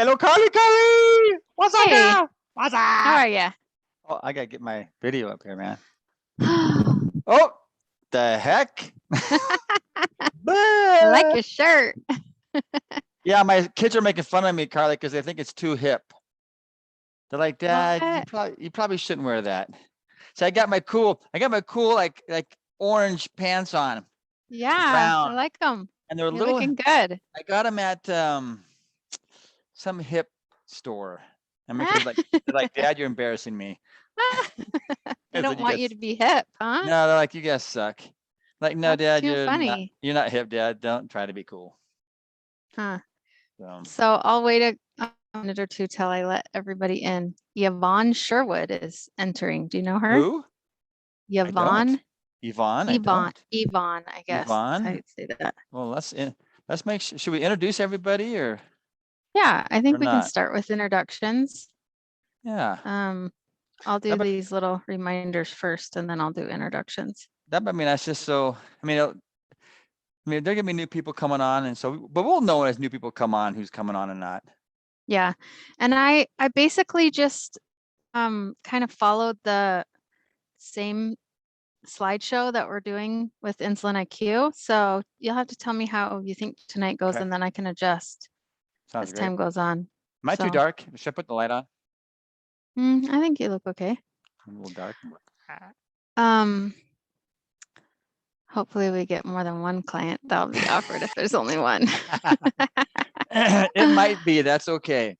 Hello, Carly. Carly, what's up, Hey, girl? What's how up? are you? Oh, I gotta get my video up here, man. Oh, the heck? I like your shirt. Yeah, my kids are making fun of me, Carly, because they think it's too hip. They're like, Dad, What? you probably shouldn't wear that. So I got my cool like orange pants on, Yeah, I brown, like them. and they're You're little. looking good. I got them at some hip store. I mean, because they're like, Dad, you're embarrassing me. They I said, don't you want guys, you to be hip, huh? no, they're like, you guys suck. Like, no, That's Dad, too funny. you're not hip, Dad. Don't try to be cool. Huh. So, So I'll wait a minute or two till I let everybody in. Yvonne Sherwood is entering. Do you know her? who? I don't. Yvonne? Yvonne, I Yvonne. don't. Yvonne, I guess. That's how Yvonne. you'd say that. Well, let's make sure. Should we introduce everybody or Yeah, I think we can not? start with introductions. Yeah. I'll do That might, these little reminders first and then I'll do introductions. that might mean that's just so. I mean, there are gonna be new people coming on, and so, but we'll know as new people come on who's coming on and not. Yeah. And I basically just kind of followed the same slideshow that we're doing with Insulin IQ. So you'll have to tell me how you think tonight goes Okay, and then I can adjust sounds as great. time goes on. Am I too So dark? Should I put the light on? I think you look okay. A little dark. Um, hopefully we get more than one client. That'll be awkward if there's only one. It might be. That's okay.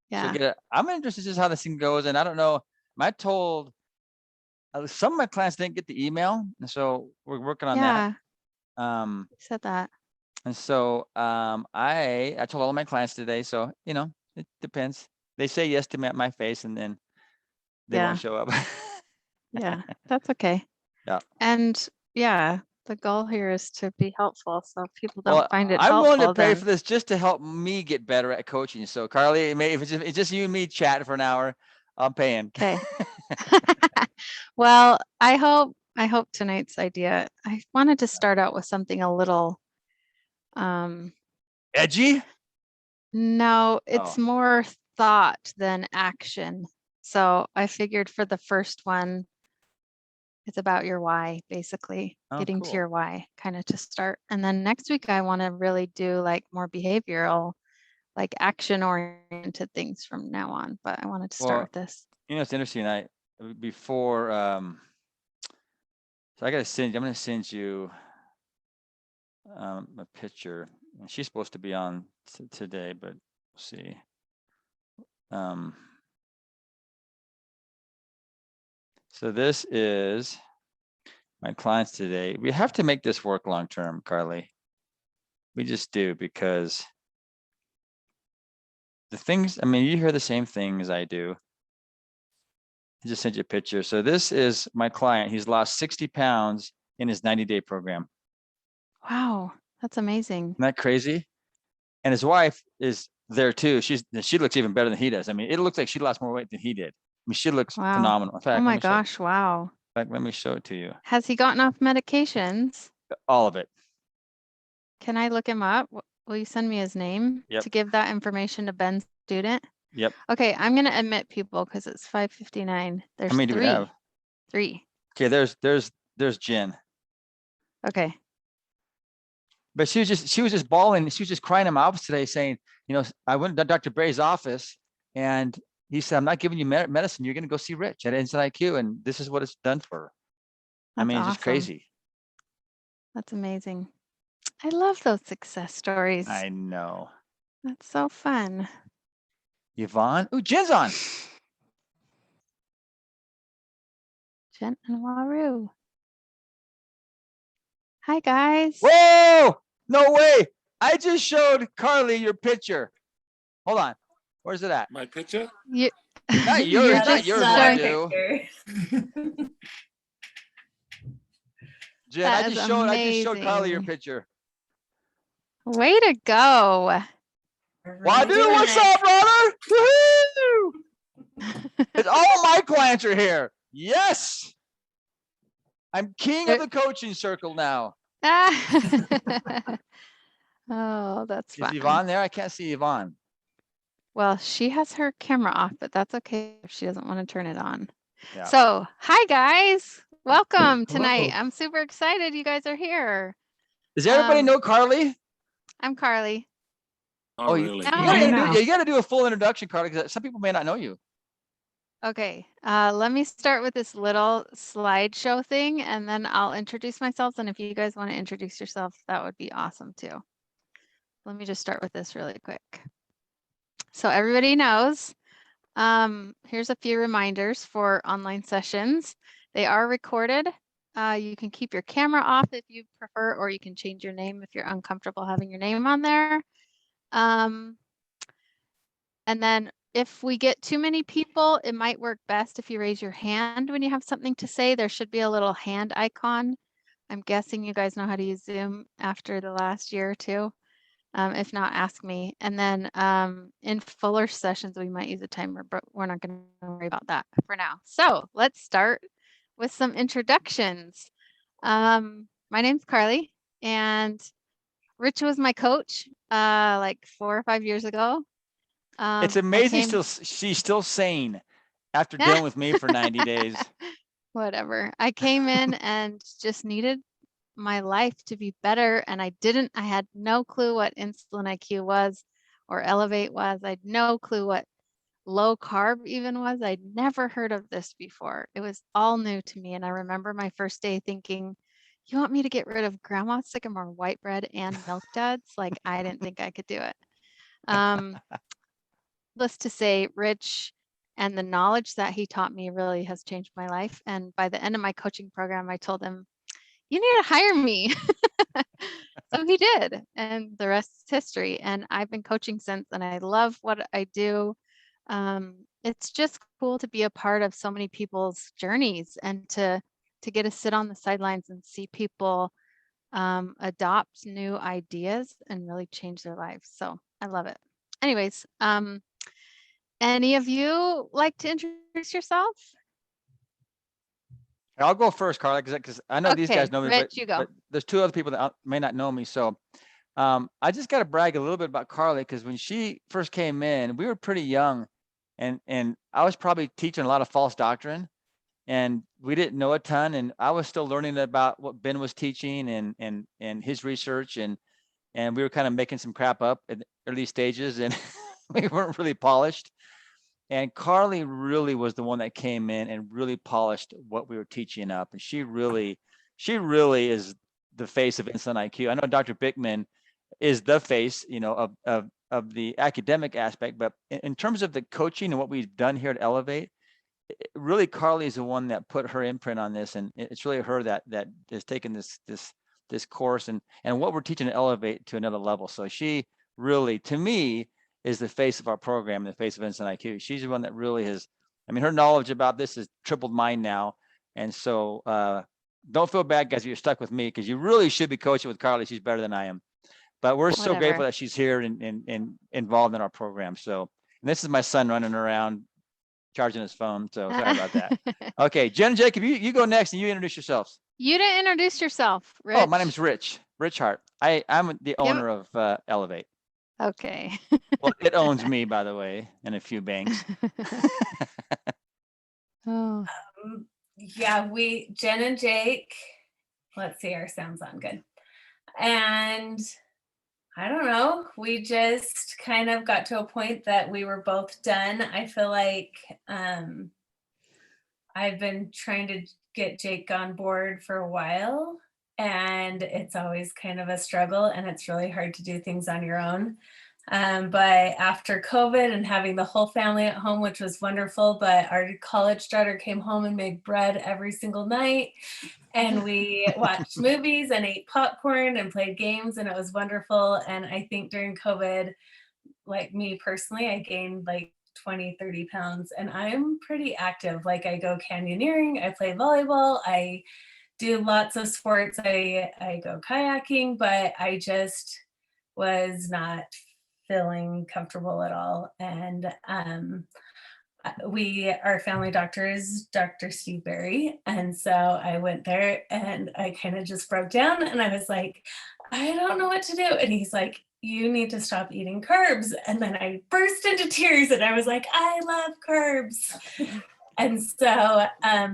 Yeah. I'm interested in just how this thing goes, and I don't know. I told some of my clients didn't get the email, and so we're working on that. Yeah, you said that. And so I told all of my clients today. So it depends. They say yes to me at my face, and then they Yeah. won't show up. Yeah, that's okay. Yeah. And yeah, the goal here is to be helpful. So if people don't Well, find it I'm willing to helpful, pay then for this just to help me get better at coaching. So Carly, if it's just you and me chatting for an hour, I'm paying. okay. Well, I hope tonight's idea. I wanted to start out with something a little Edgy? no, it's Oh, more thought than action. So I figured for the first one, it's about your why, basically getting to cool. your why kind of to start. And then next week, I want to really do like more behavioral, like action oriented things from now on. But I wanted to start with this. It's interesting. Before so I'm gonna send you a picture. And she's supposed to be on today, but we'll see. So this is my clients today. We have to make this work long term, Carly. We just do, because the things, you hear the same things I do. I just sent you a picture. So this is my client. He's lost 60 pounds in his 90-day program. Wow, that's amazing. Isn't that crazy? And his wife is there too. She looks even better than he does. It looks like she lost more weight than he did. She looks Wow. phenomenal. In fact, Oh my gosh, wow. In fact, let me show it to you. Has he gotten off medications? All of it. Can I look him up? Will you send me his name to give that information to Ben's student? Yep. Okay, I'm going to admit people because it's 5:59. There's How many do we have? 3. Okay, there's Jen. Okay. But she was just bawling. She was just crying in my office today saying, I went to Dr. Bray's office and he said, I'm not giving you medicine. You're going to go see Rich at Insulin IQ. And this is what it's done for her. That's It's awesome. just crazy. That's amazing. I love those success stories. I know. That's so fun. Yvonne. Ooh, Jen's on. Jen and Waru. Hi, guys. Whoa! No way. I just showed Carly your picture. Hold on. Where's it at? My picture? Not yours. Not yours. I do. Jen, I just showed Carly your picture. Way to go. Wadu, what's up, brother? Woohoo! It's all my clients are here. Yes. I'm king of the coaching circle now. Oh, that's fun. Is Yvonne there? I can't see Yvonne. Well, she has her camera off, but that's okay if she doesn't want to turn it on. Yeah. So, hi guys. Welcome tonight. Hello. I'm super excited you guys are here. Does everybody Um, know Carly? I'm Carly. Oh, you, really? No. you I gotta, don't introduce- know. yeah, you gotta do a full introduction, Carly, because some people may not know you. Okay, let me start with this little slideshow thing and then I'll introduce myself. And if you guys want to introduce yourself, that would be awesome too. Let me just start with this really quick. So everybody knows, here's a few reminders for online sessions. They are recorded. You can keep your camera off if you prefer, or you can change your name if you're uncomfortable having your name on there. And then if we get too many people, it might work best if you raise your hand when you have something to say. There should be a little hand icon. I'm guessing you guys know how to use Zoom after the last year or two. If not, ask me. And then in fuller sessions, we might use a timer, but we're not going to worry about that for now. So let's start with some introductions. My name's Carly, and Rich was my coach like 4 or 5 years ago. It's I amazing came- she's still sane after dealing with me for 90 days. Whatever. I came in and just needed my life to be better, and I had no clue what insulin IQ was or Elevate was. I had no clue what low carb even was. I'd never heard of this before. It was all new to me. And I remember my first day thinking, you want me to get rid of grandma sycamore white bread and milk duds? Like, I didn't think I could do it. Needless to say, Rich and the knowledge that he taught me really has changed my life. And by the end of my coaching program, I told him, you need to hire me. So he did, and the rest is history. And I've been coaching since, and I love what I do. It's just cool to be a part of so many people's journeys and to get to sit on the sidelines and see people adopt new ideas and really change their lives. So I love it. Anyways, any of you like to introduce yourself? I'll go first, Carly, because I know these guys Okay, know me, Rich, you go. but there's two other people that may not know me. So I just got to brag a little bit about Carly, because when she first came in, we were pretty young, and I was probably teaching a lot of false doctrine, and we didn't know a ton, and I was still learning about what Ben was teaching and his research, and we were kind of making some crap up at the early stages, and we weren't really polished. And Carly really was the one that came in and really polished what we were teaching up. And she really is the face of Insulin IQ. I know Dr. Bickman is the face, of the academic aspect, but in terms of the coaching and what we've done here at Elevate, really Carly is the one that put her imprint on this. And it's really her that has taken this course and what we're teaching at Elevate to another level. So she really, to me, is the face of our program, the face of Insulin IQ. She's the one that really has, her knowledge about this has tripled mine now. And so don't feel bad, guys, if you're stuck with me, because you really should be coaching with Carly. She's better than I am. But we're so grateful Whatever. that she's here and involved in our program. So, and this is my son running around charging his phone. So sorry about that. Okay, Jen and Jacob, you go next and you introduce yourselves. You didn't introduce yourself, Rich. Oh, my name's Rich Hart. I'm the owner of Elevate. Okay. Well, it owns me, by the way, and a few banks. Oh, Yeah, Jen and Jake, let's see, our sound's on good. And I don't know, we just kind of got to a point that we were both done. I feel like I've been trying to get Jake on board for a while, and it's always kind of a struggle, and it's really hard to do things on your own. But after COVID and having the whole family at home, which was wonderful, but our college daughter came home and made bread every single night. And we watched movies and ate popcorn and played games, and it was wonderful. And I think during COVID, like me personally, I gained like 20, 30 pounds, and I'm pretty active. Like I go canyoneering, I play volleyball, I do lots of sports, I go kayaking, but I just was not feeling comfortable at all. And our family doctor is Dr. Steve Berry. And so I went there and I kind of just broke down and I was like, I don't know what to do. And he's like, you need to stop eating carbs. And then I burst into tears and I was like, I love carbs. And so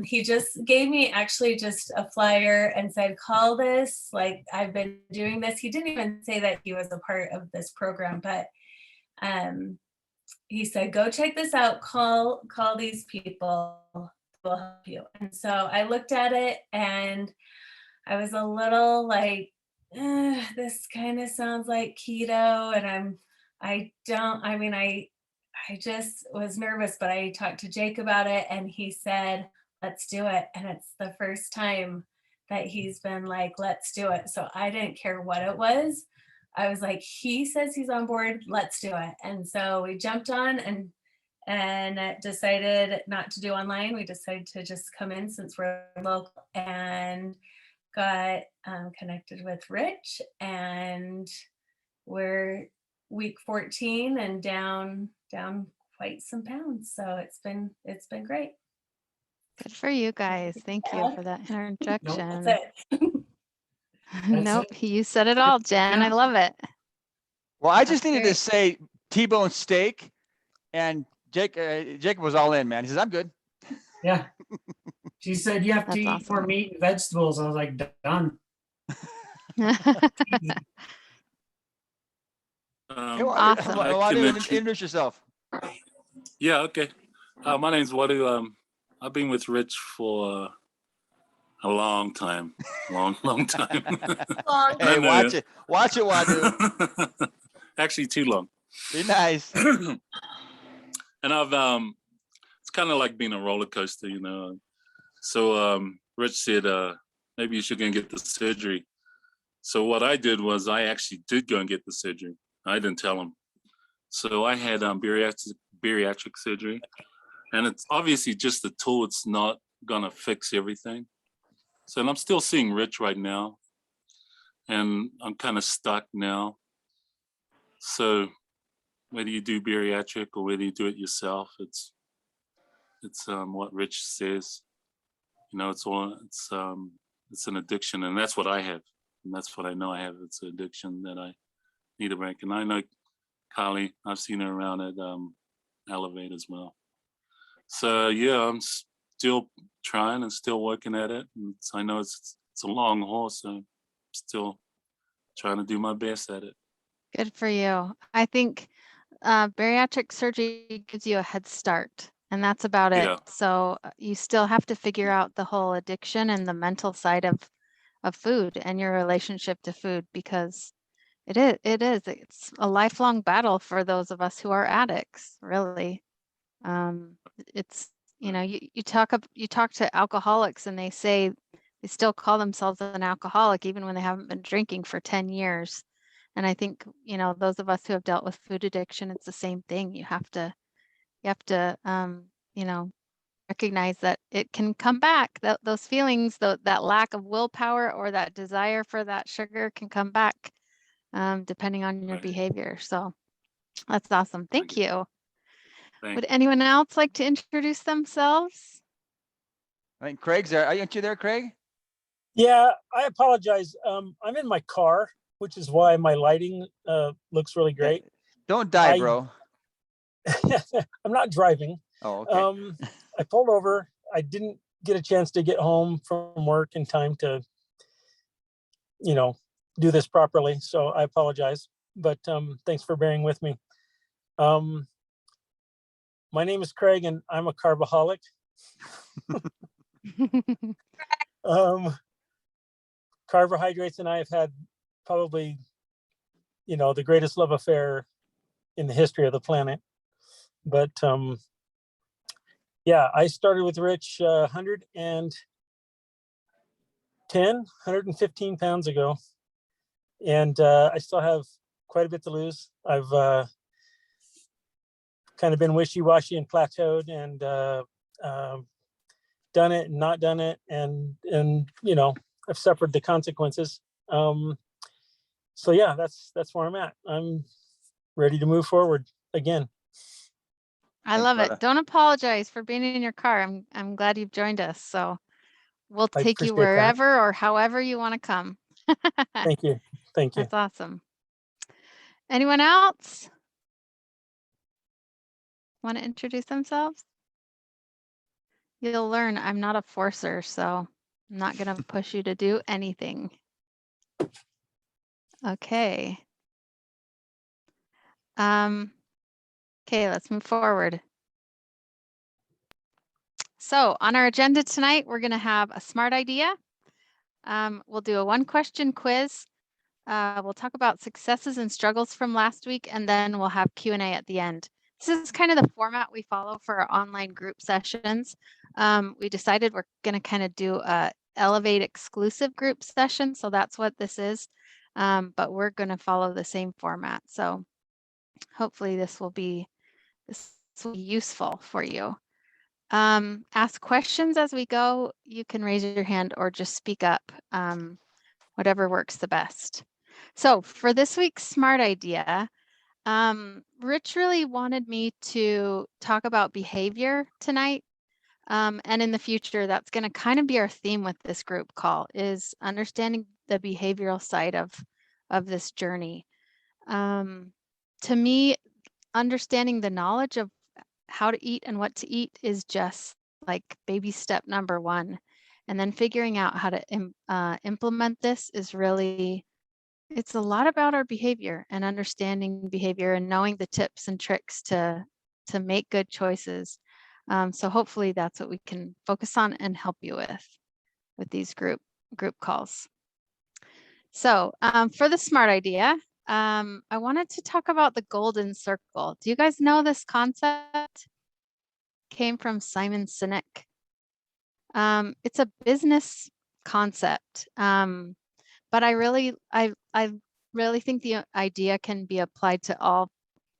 he just gave me actually just a flyer and said, call this, like I've been doing this. He didn't even say that he was a part of this program, but he said, go check this out, call these people, will help you. And so I looked at it and I was a little like, this kind of sounds like keto. And I just was nervous, but I talked to Jake about it and he said, let's do it. And it's the first time that he's been like, let's do it. So I didn't care what it was. I was like, he says he's on board, let's do it. And so we jumped on and decided not to do online. We decided to just come in since we're local, and got connected with Rich, and we're week 14 and down quite some pounds. So it's been great. Good for you guys. Thank you Yeah. for that That's interjection. it. Nope, you said it all, Jen. I Yeah. love it. Well, I just That's needed to great. say T-bone steak, and Jacob was all in, man. He says, I'm good. Yeah. She said you have to That's eat more awesome. meat and vegetables. I was like, done. Easy. Hey, Awesome. Wadu, I can introduce yourself. Yeah, okay. My name's Wadu. I've been with Rich for a long time, long time. Hey, And, watch it, Wadu. Actually, too long. Be nice. And I've it's kind of like being a roller coaster, you know. So Rich said maybe you should go and get the surgery. So what I did was I actually did go and get the surgery. I didn't tell him. So I had bariatric surgery, and it's obviously just a tool. It's not gonna fix everything. So I'm still seeing Rich right now, and I'm kind of stuck now. So whether you do bariatric or whether you do it yourself, it's what Rich says. You know, it's an addiction, and that's what I have, and that's what I know I have. It's an addiction that I need to break. And I know Carly, I've seen her around at Elevate as well. So yeah, I'm still trying and still working at it. And I know it's a long haul, so I'm still trying to do my best at it. Good for you. I think bariatric surgery gives you a head start, and that's about it. Yeah. So you still have to figure out the whole addiction and the mental side of food and your relationship to food, because it's a lifelong battle for those of us who are addicts, really. It's, you know, you talk to alcoholics and they say they still call themselves an alcoholic even when they haven't been drinking for 10 years. And I think, you know, those of us who have dealt with food addiction, it's the same thing. You have to, you know, recognize that it can come back. Those feelings, that lack of willpower or that desire for that sugar can come back, depending on your Right. behavior. So that's awesome. Thank you. Thank Would you. anyone else like to introduce themselves? I think Craig's there. Aren't you there, Craig? Yeah, I apologize. I'm in my car, which is why my lighting looks really great. Don't die, I- bro. I'm not driving. Oh, okay. I pulled over. I didn't get a chance to get home from work in time to, you know, do this properly. So I apologize, but thanks for bearing with me. My name is Craig and I'm a carbaholic. Carbohydrates and I have had probably, you know, the greatest love affair in the history of the planet. But yeah, I started with Rich 115 pounds ago. And I still have quite a bit to lose. I've kind of been wishy-washy and plateaued, and done it and not done it. And you know, I've suffered the consequences. So yeah, that's where I'm at. I'm ready to move forward again. I Thanks, love brother. it. Don't apologize for being in your car. I'm glad you've joined us. So we'll I take you appreciate that. wherever or however you want to come. Thank you. Thank you. That's awesome. Anyone else want to introduce themselves? You'll learn I'm not a forcer, so I'm not going to push you to do anything. Okay. Okay, let's move forward. So on our agenda tonight, we're going to have a smart idea. We'll do a 1-question quiz. We'll talk about successes and struggles from last week, and then we'll have Q&A at the end. This is kind of the format we follow for our online group sessions. We decided we're going to kind of do a Elevate exclusive group session, so that's what this is. But we're going to follow the same format. So hopefully this will be useful for you. Ask questions as we go. You can raise your hand or just speak up, whatever works the best. So for this week's smart idea, Rich really wanted me to talk about behavior tonight. And in the future, that's going to kind of be our theme with this group call, is understanding the behavioral side of this journey. To me, understanding the knowledge of how to eat and what to eat is just like baby step number 1. And then figuring out how to implement this is really, it's a lot about our behavior and understanding behavior and knowing the tips and tricks to make good choices. So hopefully that's what we can focus on and help you with these group calls. So for the smart idea, I wanted to talk about the golden circle. Do you guys know this concept? Came from Simon Sinek. It's a business concept, but I really think the idea can be applied to all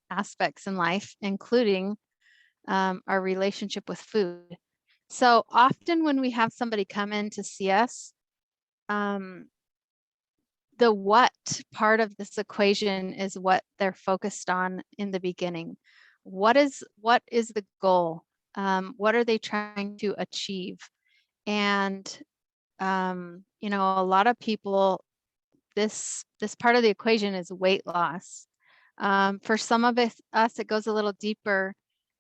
aspects in life, including our relationship with food. So often when we have somebody come in to see us, the what part of this equation is what they're focused on in the beginning. What is the goal? What are they trying to achieve? And you know, a lot of people, this part of the equation is weight loss. For some of us, it goes a little deeper,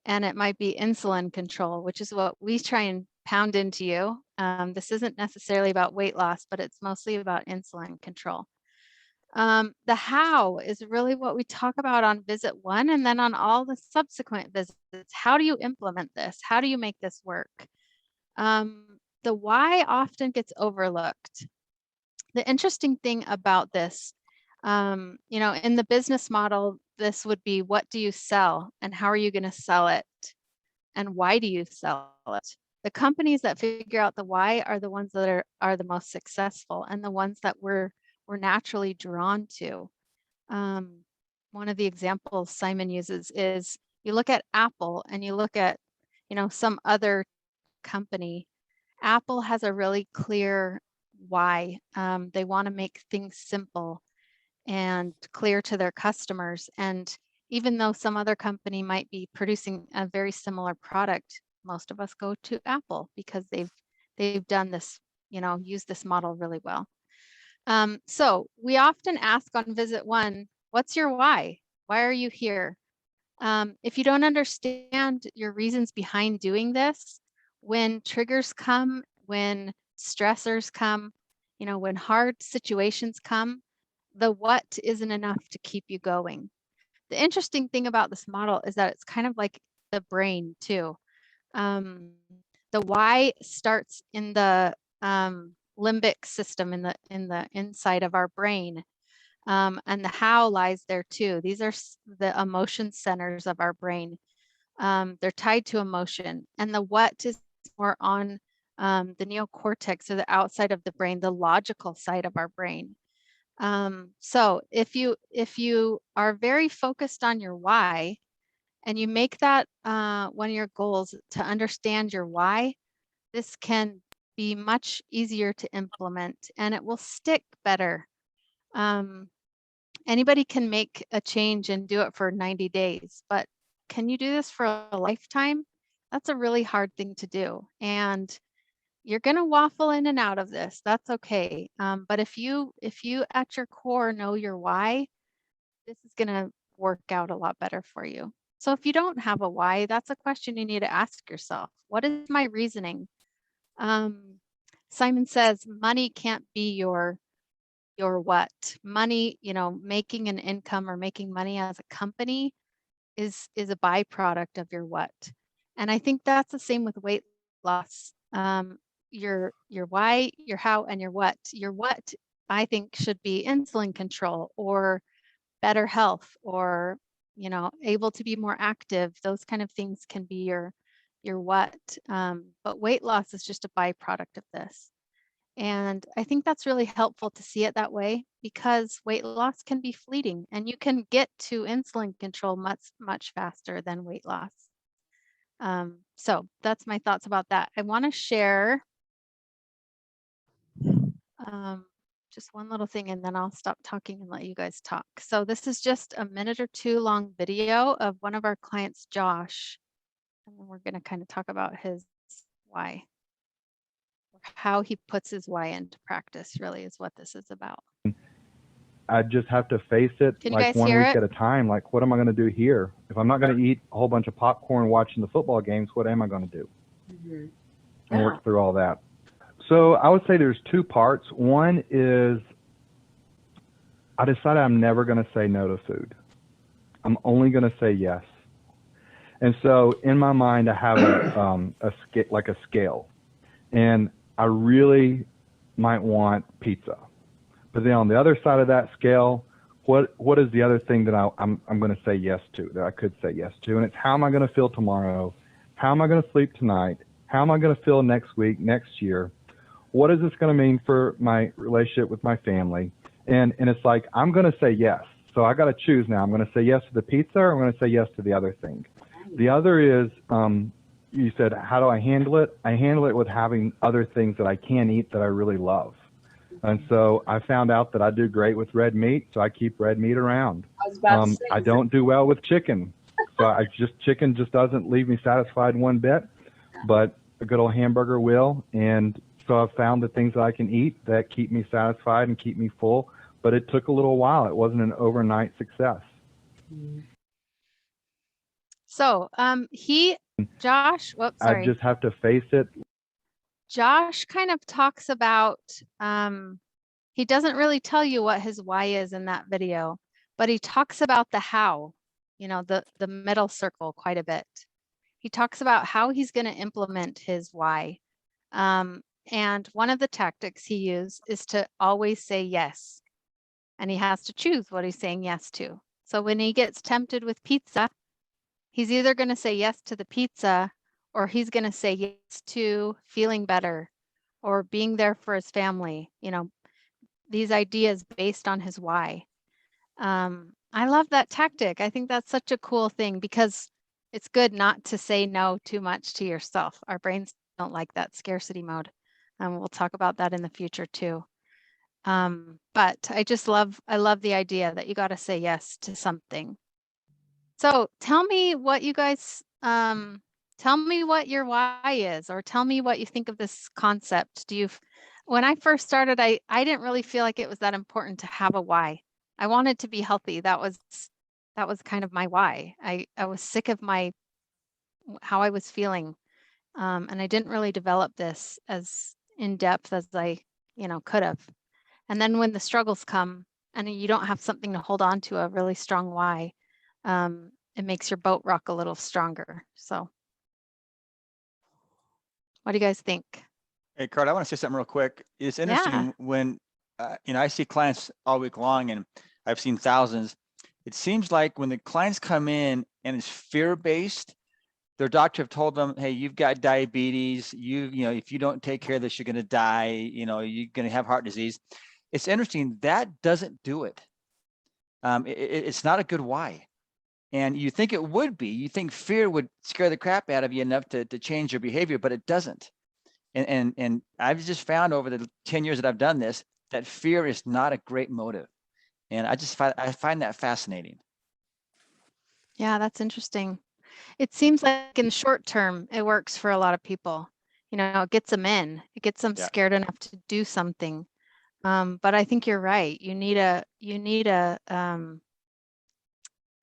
and it might be insulin control, which is what we try and pound into you. This isn't necessarily about weight loss, but it's mostly about insulin control. The how is really what we talk about on visit 1, and then on all the subsequent visits. How do you implement this? How do you make this work? The why often gets overlooked. The interesting thing about this, you know, in the business model, this would be, what do you sell and how are you going to sell it? And why do you sell it? The companies that figure out the why are the ones that are the most successful, and the ones that we're naturally drawn to. One of the examples Simon uses is, you look at Apple and you look at, you know, some other company. Apple has a really clear why. They want to make things simple and clear to their customers. And even though some other company might be producing a very similar product, most of us go to Apple because they've done this, you know, use this model really well. So we often ask on visit 1, what's your why? Why are you here? If you don't understand your reasons behind doing this, when triggers come, when stressors come, you know, when hard situations come, the what isn't enough to keep you going. The interesting thing about this model is that it's kind of like the brain too. The why starts in the limbic system, in the inside of our brain. And the how lies there too. These are the emotion centers of our brain. They're tied to emotion. And the what is more on the neocortex, or the outside of the brain, the logical side of our brain. So if you are very focused on your why, and you make that one of your goals to understand your why, this can be much easier to implement, and it will stick better. Anybody can make a change and do it for 90 days, but can you do this for a lifetime? That's a really hard thing to do. And you're going to waffle in and out of this. That's okay. But if you at your core know your why, this is going to work out a lot better for you. So if you don't have a why, that's a question you need to ask yourself. What is my reasoning? Simon says money can't be your what. Money, making an income or making money as a company is a byproduct of your what. And I think that's the same with weight loss. Your why, your how, and your what. Your what, I think, should be insulin control or better health or able to be more active. Those kind of things can be your what. But weight loss is just a byproduct of this. And I think that's really helpful to see it that way, because weight loss can be fleeting and you can get to insulin control much faster than weight loss. So that's my thoughts about that. I want to share just one little thing, and then I'll stop talking and let you guys talk. So this is just a minute or two long video of one of our clients, Josh. And then we're going to kind of talk about his why. How he puts his why into practice really is what this is about. I just have to face it Can you like guys one hear week it? at a time. Like, what am I going to do here? If I'm not going to eat a whole bunch of popcorn watching the football games, what am I going to do? And work through all that. So I would say there's two parts. One is I decided I'm never going to say no to food. I'm only going to say yes. And so in my mind, I have a scale, and I really might want pizza. But then on the other side of that scale, what is the other thing that I'm going to say yes to, that I could say yes to? And it's, how am I going to feel tomorrow? How am I going to sleep tonight? How am I going to feel next week, next year? What is this going to mean for my relationship with my family? And it's like, I'm going to say yes. So I got to choose now. I'm going to say yes to the pizza, or I'm going to say yes to the other thing. The other is, you said, how do I handle it? I handle it with having other things that I can eat that I really love. And so I found out that I do great with red meat, so I keep red meat around. I don't do well with chicken. So chicken just doesn't leave me satisfied one bit, but a good old hamburger will. And so I've found the things that I can eat that keep me satisfied and keep me full, but it took a little while. It wasn't an overnight success. So Josh, whoops, sorry. I just have to face it. Josh kind of talks about, he doesn't really tell you what his why is in that video, but he talks about the how, the middle circle quite a bit. He talks about how he's going to implement his why. And one of the tactics he used is to always say yes. And he has to choose what he's saying yes to. So when he gets tempted with pizza, he's either going to say yes to the pizza, or he's going to say yes to feeling better or being there for his family. These ideas based on his why. I love that tactic. I think that's such a cool thing, because it's good not to say no too much to yourself. Our brains don't like that scarcity mode. We'll talk about that in the future too. But I love the idea that you got to say yes to something. So tell me what you guys, tell me what your why is, or tell me what you think of this concept. When I first started, I didn't really feel like it was that important to have a why. I wanted to be healthy. That was kind of my why. I was sick of how I was feeling. And I didn't really develop this as in depth as I, could have. And then when the struggles come and you don't have something to hold on to, a really strong why, it makes your boat rock a little stronger. So what do you guys think? Hey, Carl, I want to say something real quick. It's interesting when, I see clients all week long, and I've seen thousands. It seems like when the clients come in and it's fear-based, their doctor have told them, hey, you've got diabetes. If you don't take care of this, you're going to die. You're going to have heart disease. It's interesting. That doesn't do it. It's not a good why. And you think it would be. You think fear would scare the crap out of you enough to change your behavior, but it doesn't. And I've just found over the 10 years that I've done this, that fear is not a great motive. And I find that fascinating. Yeah, that's interesting. It seems like in the short term, it works for a lot of people. It gets them in, it gets them scared enough to do something. But I think you're right. You need a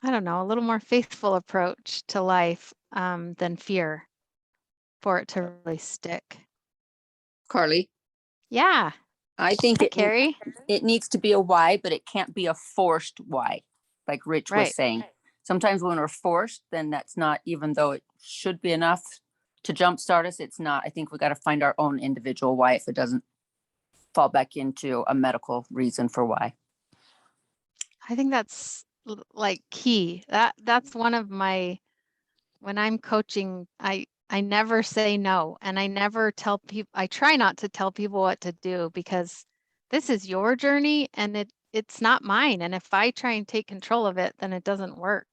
I don't know, a little more faithful approach to life than fear for it to really stick. Carly, Yeah. I think Hi, it Carrie. it needs to be a why, but it can't be a forced why, like Rich was Right. saying. Sometimes when we're forced, then that's not, even though it should be enough to jumpstart us, it's not. I think we got to find our own individual why if it doesn't fall back into a medical reason for why. I think that's like key. That's one of my, when I'm coaching, I never say no, and I never tell people, I try not to tell people what to do, because this is your journey and it's not mine. And if I try and take control of it, then it doesn't work.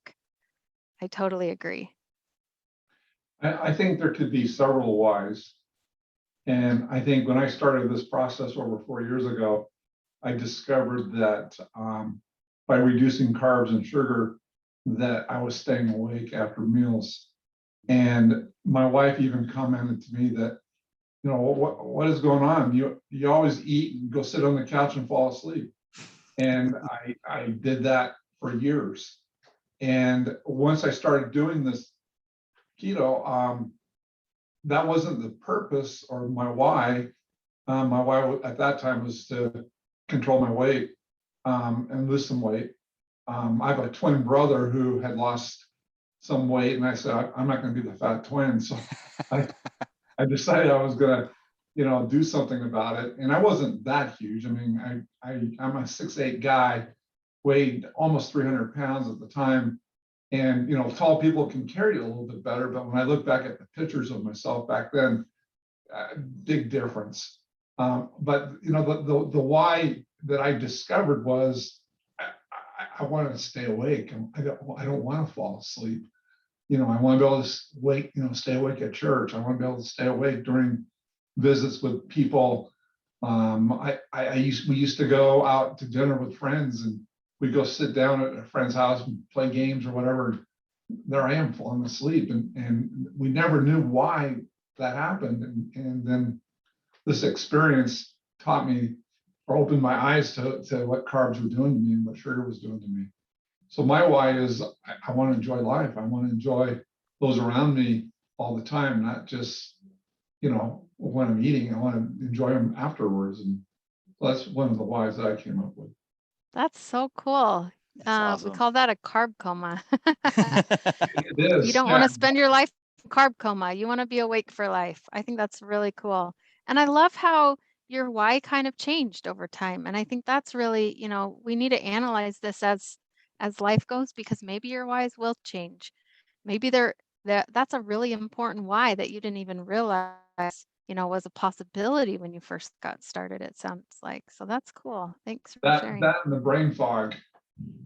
I totally agree. I think there could be several whys. And I think when I started this process over 4 years ago, I discovered that by reducing carbs and sugar, that I was staying awake after meals. And my wife even commented to me that, you know, what is going on? You always eat and go sit on the couch and fall asleep. And I did that for years. And once I started doing this keto, that wasn't the purpose or my why. My why at that time was to control my weight and lose some weight. I have a twin brother who had lost some weight, and I said, I'm not going to be the fat twin. So I decided I was going to, you know, do something about it. And I wasn't that huge. I mean, I'm a 6'8" guy, weighed almost 300 pounds at the time. And, you know, tall people can carry it a little bit better. But when I look back at the pictures of myself back then, big difference. But, you know, the why that I discovered was I wanted to stay awake. I don't want to fall asleep. You know, I want to be able to wake, you know, stay awake at church. I want to be able to stay awake during visits with people. We used to go out to dinner with friends, and we'd go sit down at a friend's house and play games or whatever. There I am falling asleep, and we never knew why that happened. And then this experience taught me or opened my eyes to what carbs were doing to me and what sugar was doing to me. So my why is I want to enjoy life. I want to enjoy those around me all the time, not just, you know, when I'm eating. I want to enjoy them afterwards. And that's one of the whys that I came up with. That's so cool. That's We awesome. call that a carb coma. It is. You don't want to spend your life in carb coma. You want to be awake for life. I think that's really cool. And I love how your why kind of changed over time. And I think that's really, you know, we need to analyze this as life goes, because maybe your whys will change. Maybe that's a really important why that you didn't even realize, you know, was a possibility when you first got started, it sounds like. So that's cool. Thanks for sharing. That and the brain fog.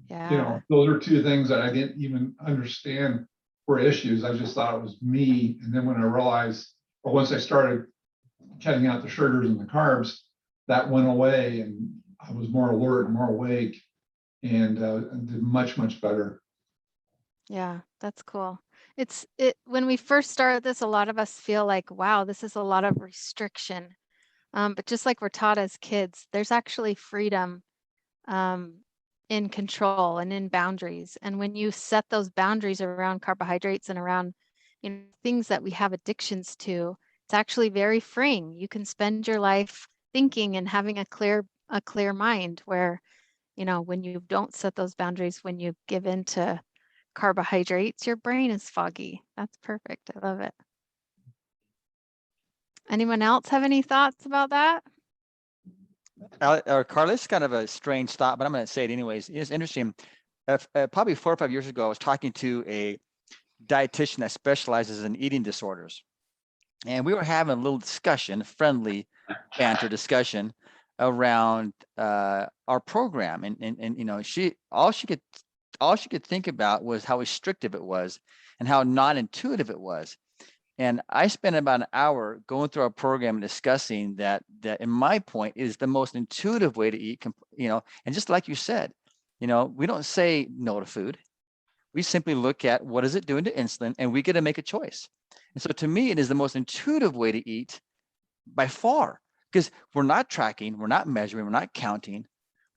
Yeah. You know, those are two things that I didn't even understand were issues. I just thought it was me. And then when I realized, or once I started cutting out the sugars and the carbs, that went away, and I was more alert, more awake, and did much, much better. Yeah, that's cool. When we first started this, a lot of us feel like, wow, this is a lot of restriction. But just like we're taught as kids, there's actually freedom in control and in boundaries. And when you set those boundaries around carbohydrates and around, you know, things that we have addictions to, it's actually very freeing. You can spend your life thinking and having a clear mind, where, you know, when you don't set those boundaries, when you give in to carbohydrates, your brain is foggy. That's perfect. I love it. Anyone else have any thoughts about that? Carla, this is kind of a strange thought, but I'm going to say it anyways. It's interesting. Probably 4 or 5 years ago, I was talking to a dietitian that specializes in eating disorders. And we were having a little discussion, friendly banter discussion around our program. And you know, all she could think about was how restrictive it was and how non-intuitive it was. And I spent about an hour going through our program and discussing that in my point is the most intuitive way to eat, you know, and just like you said, you know, we don't say no to food. We simply look at what is it doing to insulin, and we get to make a choice. And so to me, it is the most intuitive way to eat by far, because we're not tracking, we're not measuring, we're not counting.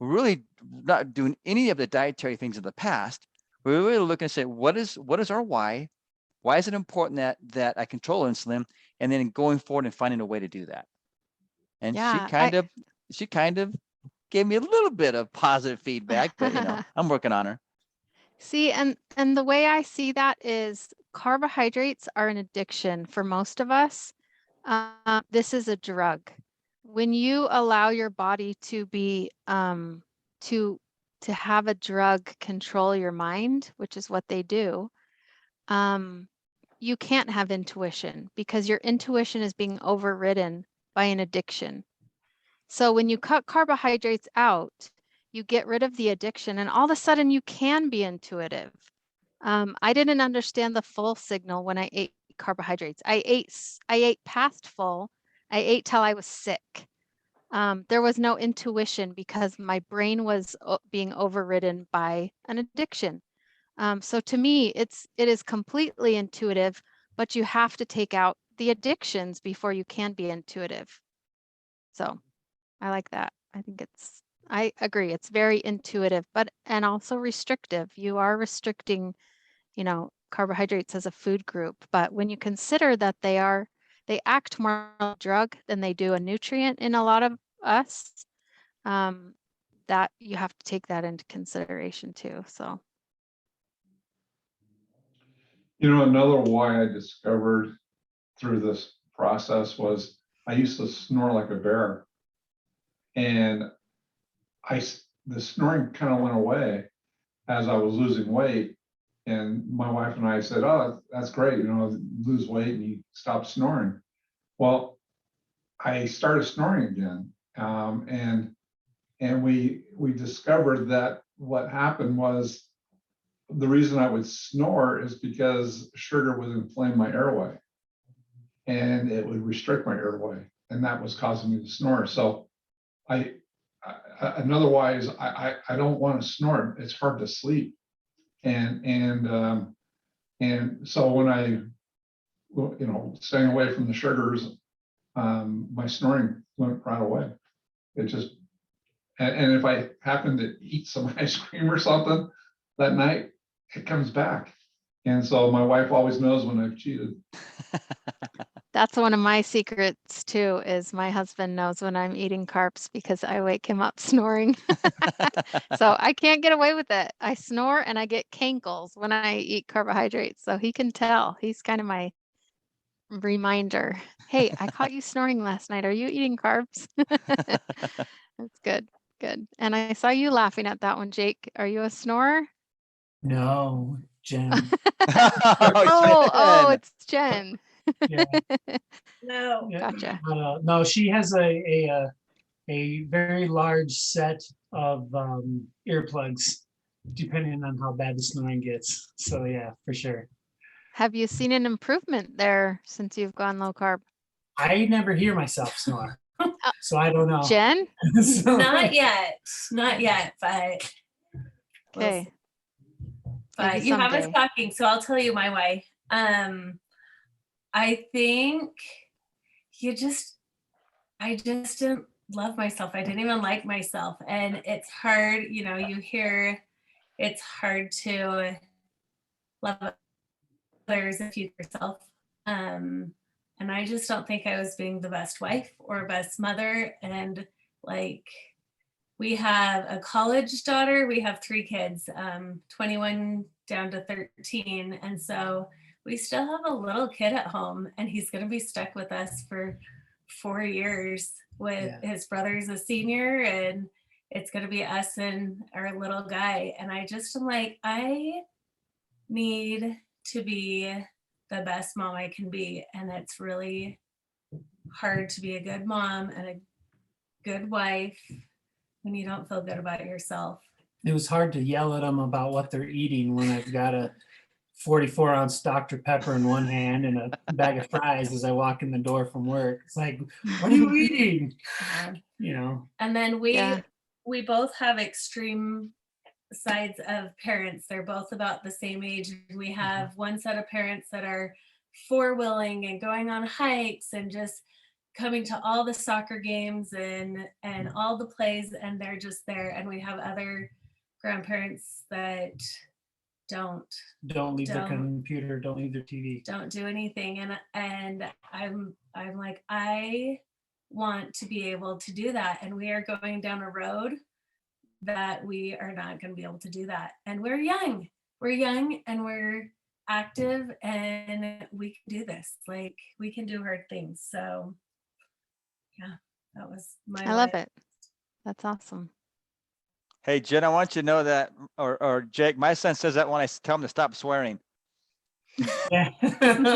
We're really not doing any of the dietary things of the past. We're really looking to say, what is our why? Why is it important that I control insulin? And then going forward and finding a way to do that. And Yeah, she kind of gave me a little bit of positive feedback, but I'm working on her. See, and the way I see that is carbohydrates are an addiction for most of us. This is a drug. When you allow your body to be to have a drug control your mind, which is what they do, you can't have intuition because your intuition is being overridden by an addiction. So when you cut carbohydrates out, you get rid of the addiction, and all of a sudden you can be intuitive. I didn't understand the full signal when I ate carbohydrates. I ate past full. I ate till I was sick. There was no intuition because my brain was being overridden by an addiction. So to me, it is completely intuitive, but you have to take out the addictions before you can be intuitive. So I like that. I agree. It's very intuitive, and also restrictive. You are restricting, carbohydrates as a food group, but when you consider that they act more like a drug than they do a nutrient in a lot of us, that you have to take that into consideration too. So. Another why I discovered through this process was I used to snore like a bear. And the snoring kind of went away as I was losing weight. And my wife and I said, "Oh, that's great, lose weight and you stop snoring." Well, I started snoring again. And we discovered that what happened was the reason I would snore is because sugar would inflame my airway and it would restrict my airway. And that was causing me to snore. So another why is I don't want to snore. It's hard to sleep. And so when I, staying away from the sugars, my snoring went right away. It just, and if I happen to eat some ice cream or something that night, it comes back. And so my wife always knows when I've cheated. That's one of my secrets too, is my husband knows when I'm eating carbs because I wake him up snoring. So I can't get away with it. I snore and I get cankles when I eat carbohydrates. So he can tell. He's kind of my reminder. Hey, I caught you snoring last night. Are you eating carbs? That's good. Good. And I saw you laughing at that one, Jake. Are you a snorer? No, Jen. Oh, it's Jen. Yeah. No. Yeah, Gotcha. no, she has a very large set of earplugs, depending on how bad the snoring gets. So yeah, for sure. Have you seen an improvement there since you've gone low carb? I never hear myself snore, so I don't know. Jen? So- Not yet, but Okay. but Maybe you have us someday. talking, so I'll tell you my why. I think I just didn't love myself. I didn't even like myself, and it's hard. You hear it's hard to love others if you yourself. And I just don't think I was being the best wife or best mother. And we have a college daughter. We have 3 kids, 21 down to 13. And so we still have a little kid at home, and he's going to be stuck with us for 4 years with his brother's a senior, and it's going to be us and our little guy. And I just am like, I need to be the best mom I can be. And it's really hard to be a good mom and a good wife when you don't feel good about yourself. It was hard to yell at them about what they're eating when I've got a 44-ounce Dr. Pepper in one hand and a bag of fries as I walk in the door from work. It's like, what are you eating? And then we both have extreme sides of parents. They're both about the same age. We have one set of parents that are 4-wheeling and going on hikes and just coming to all the soccer games and all the plays, and they're just there. And we have other grandparents that don't Don't leave their Don't. computer, don't leave their TV. don't do anything. And I'm like, I want to be able to do that. And we are going down a road that we are not going to be able to do that. And we're young and we're active and we can do this. Like, we can do hard things. So yeah, that was my I love life. it. That's awesome. Hey, Jen, I want you to know that, or Jake, my son says that when I tell him to stop swearing. Yeah,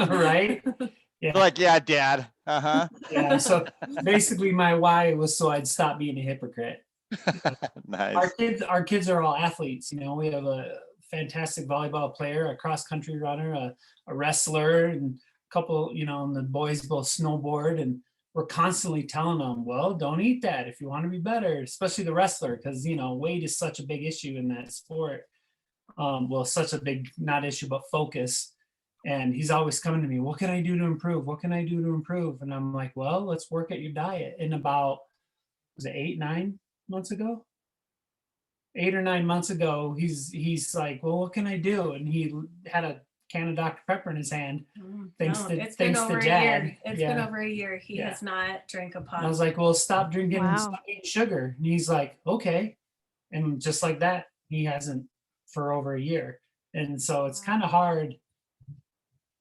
right? They're Yeah, like, yeah, Dad. Uh-huh. yeah. So basically my why was so I'd stop being a hypocrite. Nice. Our kids are all athletes. You know, we have a fantastic volleyball player, a cross country runner, a wrestler, and a couple, you know, and the boys both snowboard. And we're constantly telling them, well, don't eat that if you want to be better, especially the wrestler, because, you know, weight is such a big issue in that sport. Well, such a big, not issue, but focus. And he's always coming to me, what can I do to improve? What can I do to improve? And I'm like, well, let's work at your diet. And about, was it 8-9 months ago? 8 or 9 months ago, he's like, well, what can I do? And he had a can of Dr. Pepper in his hand. Thanks No, to- it's been thanks to over a Dad. year. It's been Yeah. over a year. He Yeah. has not drank a And pot. I was like, well, stop drinking and Wow. stop eating sugar. And he's like, okay. And just like that, he hasn't for over a year. And so it's kind of hard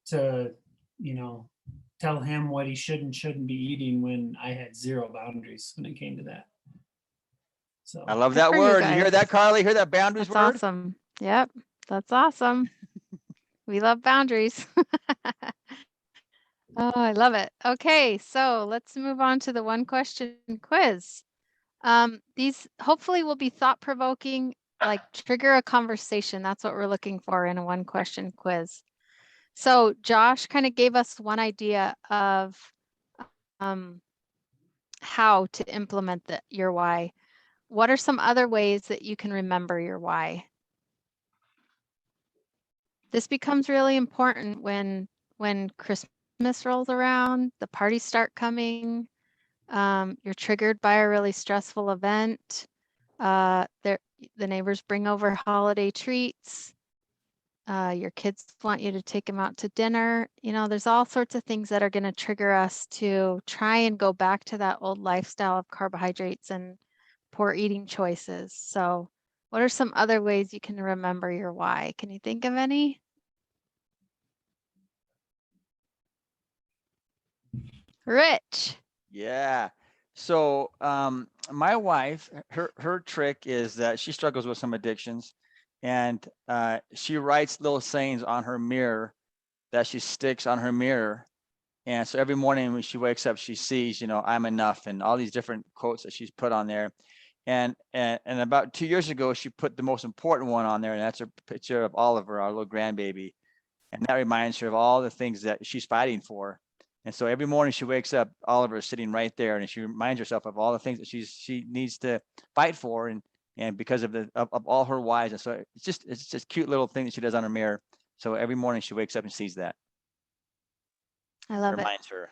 to, you know, tell him what he should and shouldn't be eating when I had zero boundaries when it came to that. So I love Good that for you word. You hear guys. that, Carly? Hear that boundaries That's word? awesome. Yep. That's awesome. We love boundaries. Oh, I love it. Okay, so let's move on to the one question quiz. These hopefully will be thought provoking, like trigger a conversation. That's what we're looking for in a one question quiz. So Josh kind of gave us one idea of how to implement your why. What are some other ways that you can remember your why? This becomes really important when Christmas rolls around, the parties start coming, you're triggered by a really stressful event, the neighbors bring over holiday treats, your kids want you to take them out to dinner. You know, there's all sorts of things that are going to trigger us to try and go back to that old lifestyle of carbohydrates and poor eating choices. So what are some other ways you can remember your why? Can you think of any? Rich. Yeah. So my wife, her trick is that she struggles with some addictions, and she writes little sayings on her mirror that she sticks on her mirror. And so every morning when she wakes up, she sees, you know, I'm enough, and all these different quotes that she's put on there. And about 2 years ago, she put the most important one on there, and that's a picture of Oliver, our little grandbaby. And that reminds her of all the things that she's fighting for. And so every morning she wakes up, Oliver is sitting right there, and she reminds herself of all the things that she needs to fight for, and because of all her whys. And so it's just a cute little thing that she does on her mirror. So every morning she wakes up and sees that. I love it. Reminds her.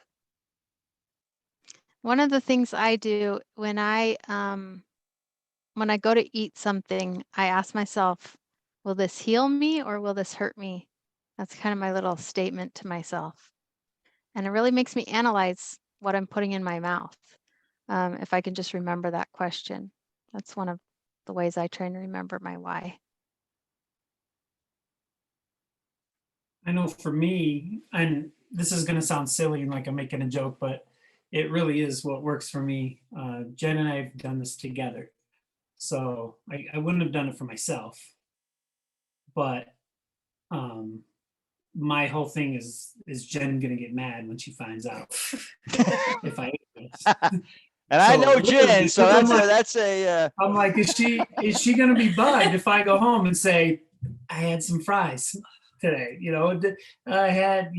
One of the things I do when I go to eat something, I ask myself, will this heal me or will this hurt me? That's kind of my little statement to myself. And it really makes me analyze what I'm putting in my mouth. If I can just remember that question. That's one of the ways I try and remember my why. I know for me, and this is going to sound silly and like I'm making a joke, but it really is what works for me. Jen and I have done this together. So I wouldn't have done it for myself. But my whole thing is Jen going to get mad when she finds out if I ate this? And I So know literally, Jen, so because I'm that's a I'm like, is she going to be bugged if I go home and say, I had some fries today? You know, I had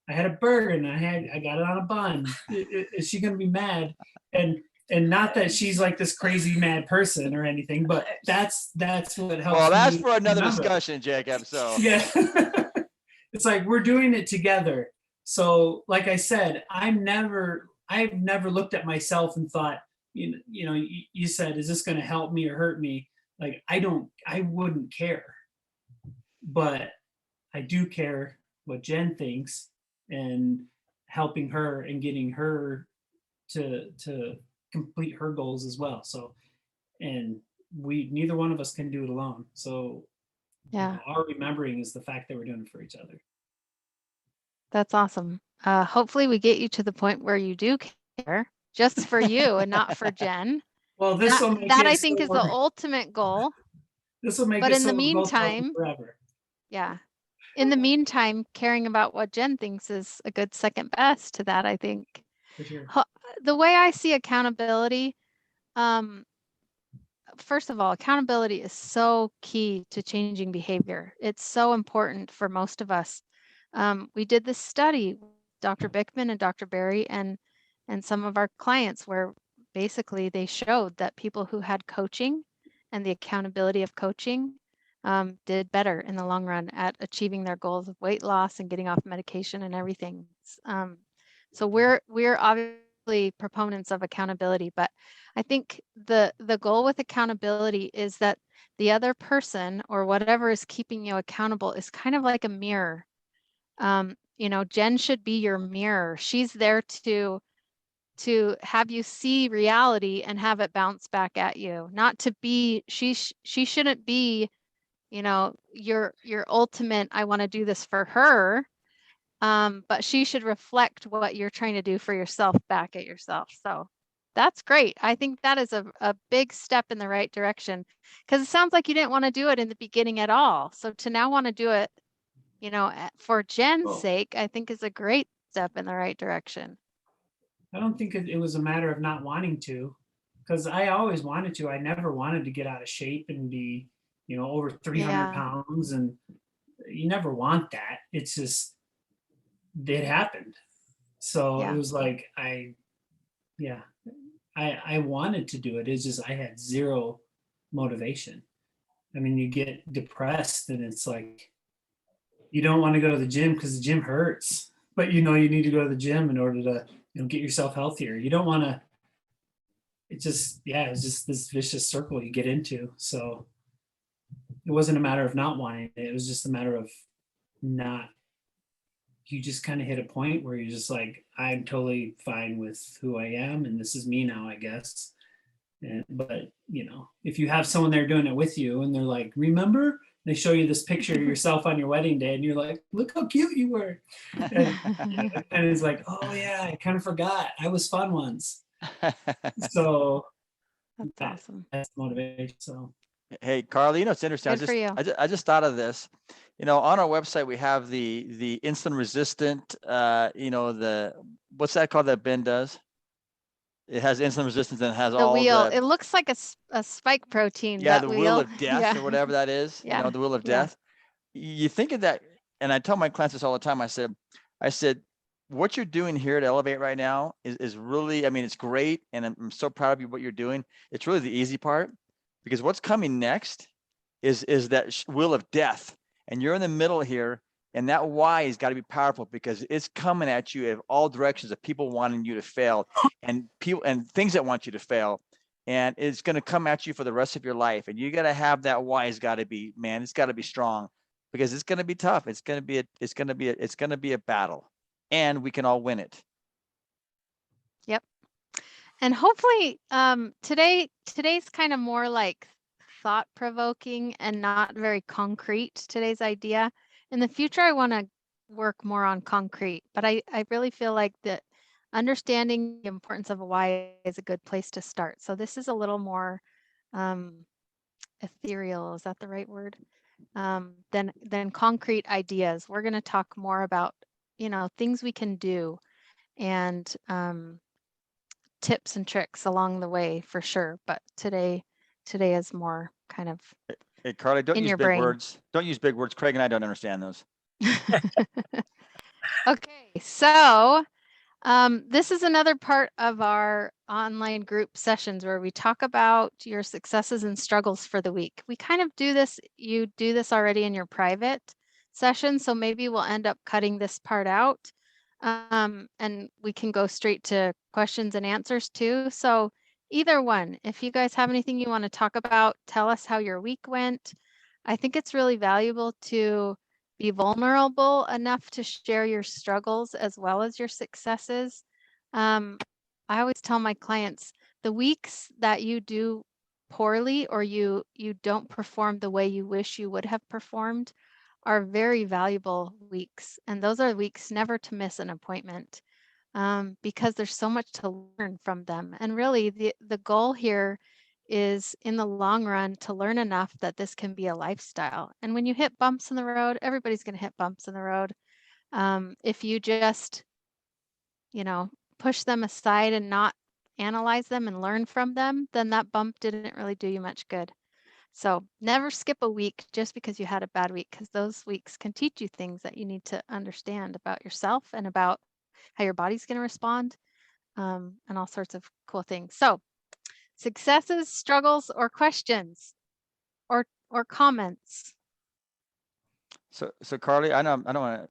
a burger and I got it on a bun. Is she going to be mad? And not that she's like this crazy mad person or anything, but that's what helps. well, that's me for another remember. discussion, Jacob. So Yeah. It's like we're doing it together. So like I said, I've never looked at myself and thought, you said, is this going to help me or hurt me? Like, I wouldn't care. but I do care what Jen thinks and helping her and getting her to complete her goals as well. So, and neither one of us can do it alone. So Yeah, our remembering is the fact that we're doing it for each other. that's awesome. Hopefully we get you to the point where you do care just for you and not for Jen. Well, this will make That it I think is the so- ultimate goal. this will make but it in the so we're both healthy meantime- forever. Yeah. In the meantime, caring about what Jen thinks is a good second best to that, I think. For sure. The way I see accountability, first of all, accountability is so key to changing behavior. It's so important for most of us. We did this study, Dr. Bickman and Dr. Berry, and some of our clients, where basically they showed that people who had coaching and the accountability of coaching did better in the long run at achieving their goals of weight loss and getting off medication and everything. So we're obviously proponents of accountability, but I think the goal with accountability is that the other person or whatever is keeping you accountable is kind of like a mirror. Jen should be your mirror. She's there to have you see reality and have it bounce back at you, not to be, she shouldn't be, your ultimate, I want to do this for her. But she should reflect what you're trying to do for yourself back at yourself. So that's great. I think that is a big step in the right direction, because it sounds like you didn't want to do it in the beginning at all. So to now want to do it, for Jen's Well- sake, I think is a great step in the right direction. I don't think it was a matter of not wanting to, because I always wanted to. I never wanted to get out of shape and be, over 300 Yeah. pounds. And you never want that. It's just, it happened. So Yeah. it was like, I wanted to do it. It's just, I had zero motivation. I mean, you get depressed and it's like, you don't want to go to the gym because the gym hurts, but you need to go to the gym in order to get yourself healthier. You don't want to, it's just this vicious circle you get into. So it wasn't a matter of not wanting it. It was just a matter of you just kind of hit a point where you're just like, I'm totally fine with who I am. And this is me now, I guess. But if you have someone there doing it with you and they're like, remember, they show you this picture of yourself on your wedding day and you're like, look how cute you were. And it's like, oh yeah, I kind of forgot. I was fun once. So That's awesome. that's motivation. So Hey, Carly, it's interesting. Good for you. I just thought of this. On our website, we have the insulin resistant, what's that called that Ben does? It has insulin resistance and it has The all wheel, the, it looks like a spike protein. yeah, that the wheel of death Yeah. or whatever that is, Yeah. the wheel of Yeah. death. You think of that, and I tell my clients this all the time. I said, what you're doing here at Elevate right now is really, it's great. And I'm so proud of you, what you're doing. It's really the easy part, because what's coming next is that wheel of death. And you're in the middle here, and that why has got to be powerful, because it's coming at you in all directions of people wanting you to fail and people and things that want you to fail. And it's going to come at you for the rest of your life. And you got to have that why has got to be, man, it's got to be strong, because it's going to be tough. It's going to be a battle, and we can all win it. Yep. And hopefully today's kind of more like thought provoking and not very concrete, today's idea. In the future, I want to work more on concrete, but I really feel like that understanding the importance of a why is a good place to start. So this is a little more ethereal, is that the right word? Than concrete ideas. We're going to talk more about, things we can do and tips and tricks along the way for sure. But today is more kind of Hey, Carly, don't in use your big brain. words. Don't use big words. Craig and I don't understand those. Okay, so this is another part of our online group sessions where we talk about your successes and struggles for the week. We kind of do this, you do this already in your private session, so maybe we'll end up cutting this part out, and we can go straight to questions and answers too. So either one, if you guys have anything you want to talk about, tell us how your week went. I think it's really valuable to be vulnerable enough to share your struggles as well as your successes. I always tell my clients, the weeks that you do poorly or you don't perform the way you wish you would have performed are very valuable weeks. And those are weeks never to miss an appointment, because there's so much to learn from them. And really the goal here is in the long run to learn enough that this can be a lifestyle. And when you hit bumps in the road, everybody's going to hit bumps in the road. If you just, push them aside and not analyze them and learn from them, then that bump didn't really do you much good. So never skip a week just because you had a bad week, because those weeks can teach you things that you need to understand about yourself and about how your body's going to respond, and all sorts of cool things. So successes, struggles, or questions or comments. So Carly, I know I don't want to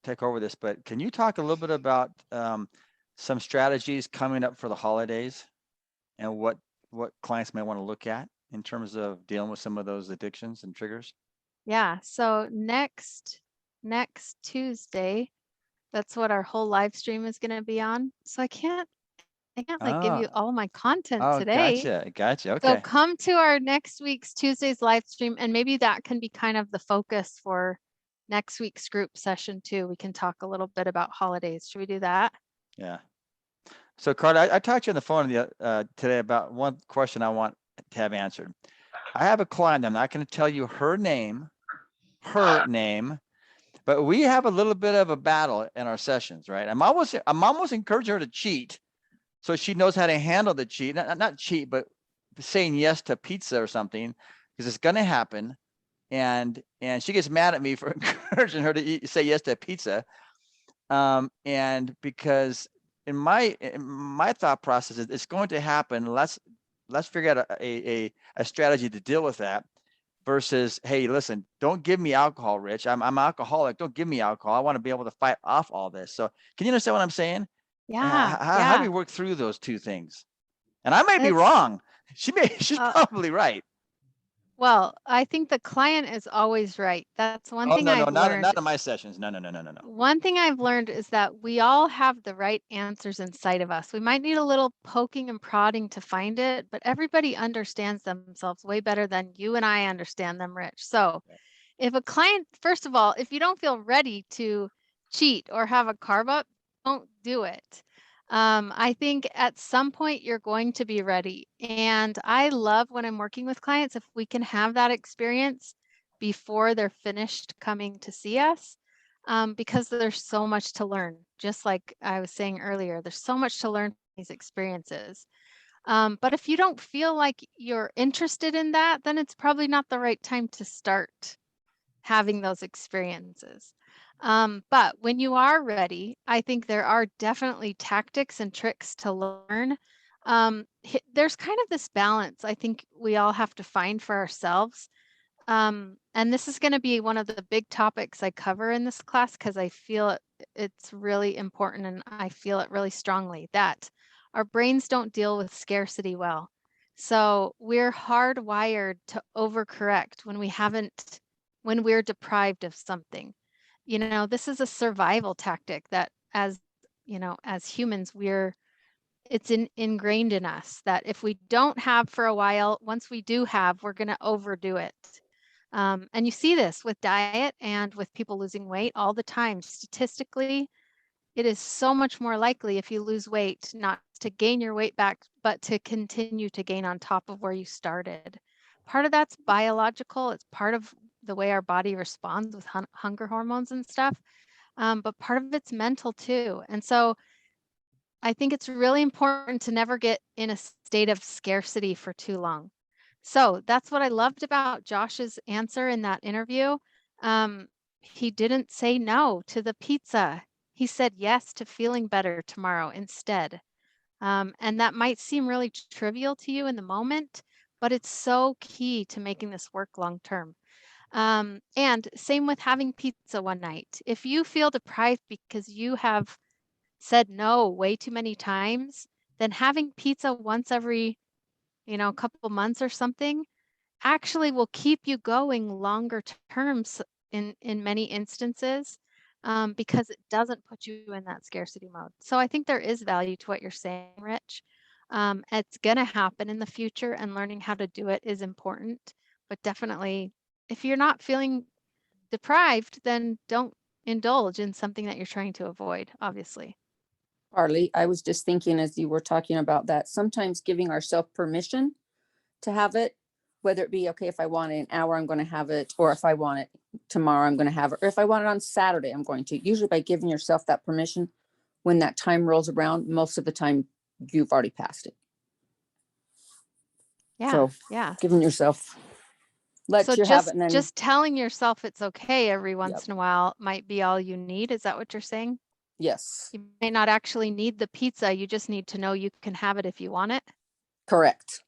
take over this, but can you talk a little bit about some strategies coming up for the holidays and what clients may want to look at in terms of dealing with some of those addictions and triggers? Yeah, so next Tuesday, that's what our whole live stream is going to be on. So I can't like give you all my content Oh, today. gotcha. So Okay. come to our next week's Tuesday's live stream, and maybe that can be kind of the focus for next week's group session too. We can talk a little bit about holidays. Should we do that? Yeah. So Carly, I talked to you on the phone today about one question I want to have answered. I have a client, I'm not going to tell you her name, but we have a little bit of a battle in our sessions, right? I'm almost encouraging her to cheat so she knows how to handle the cheat, not cheat, but saying yes to pizza or something, because it's going to happen. And she gets mad at me for encouraging her to say yes to pizza. And because in my thought process, it's going to happen. Let's figure out a strategy to deal with that versus, hey, listen, don't give me alcohol, Rich. I'm alcoholic. Don't give me alcohol. I want to be able to fight off all this. So can you understand what I'm saying? Yeah. How do we work through those two things? And I may be It's- wrong. She's probably right. Well, I think the client is always right. That's one Oh, thing no, I've learned. not in my sessions. No. One thing I've learned is that we all have the right answers inside of us. We might need a little poking and prodding to find it, but everybody understands themselves way better than you and I understand them, Rich. So if a client, first of all, if you don't feel ready to cheat or have a carb up, don't do it. I think at some point you're going to be ready. And I love when I'm working with clients, if we can have that experience before they're finished coming to see us, because there's so much to learn. Just like I was saying earlier, there's so much to learn from these experiences. But if you don't feel like you're interested in that, then it's probably not the right time to start having those experiences. But when you are ready, I think there are definitely tactics and tricks to learn. There's kind of this balance I think we all have to find for ourselves. And this is going to be one of the big topics I cover in this class because I feel it's really important, and I feel it really strongly that our brains don't deal with scarcity well. So we're hardwired to overcorrect when we're deprived of something. This is a survival tactic that as humans, it's ingrained in us that if we don't have for a while, once we do have, we're going to overdo it. And you see this with diet and with people losing weight all the time. Statistically, it is so much more likely if you lose weight, not to gain your weight back, but to continue to gain on top of where you started. Part of that's biological. It's part of the way our body responds with hunger hormones and stuff. But part of it's mental too. And so I think it's really important to never get in a state of scarcity for too long. So that's what I loved about Josh's answer in that interview. He didn't say no to the pizza. He said yes to feeling better tomorrow instead. And that might seem really trivial to you in the moment, but it's so key to making this work long term. And same with having pizza one night. If you feel deprived because you have said no way too many times, then having pizza once every, couple months or something actually will keep you going longer terms in many instances, because it doesn't put you in that scarcity mode. So I think there is value to what you're saying, Rich. It's gonna happen in the future, and learning how to do it is important. But definitely, if you're not feeling deprived, then don't indulge in something that you're trying to avoid, obviously. Harley, I was just thinking as you were talking about that, sometimes giving ourselves permission to have it, whether it be, okay, if I want it an hour, I'm going to have it, or if I want it tomorrow, I'm going to have it, or if I want it on Saturday, I'm going to. Usually by giving yourself that permission, when that time rolls around, most of the time you've already passed it. Yeah, So yeah. giving yourself, let So you have it, and then just telling yourself it's okay every once in a while might be all you need. Is that what you're saying? yes, You may not actually need the pizza. You just need to know you can have it if you want it. correct.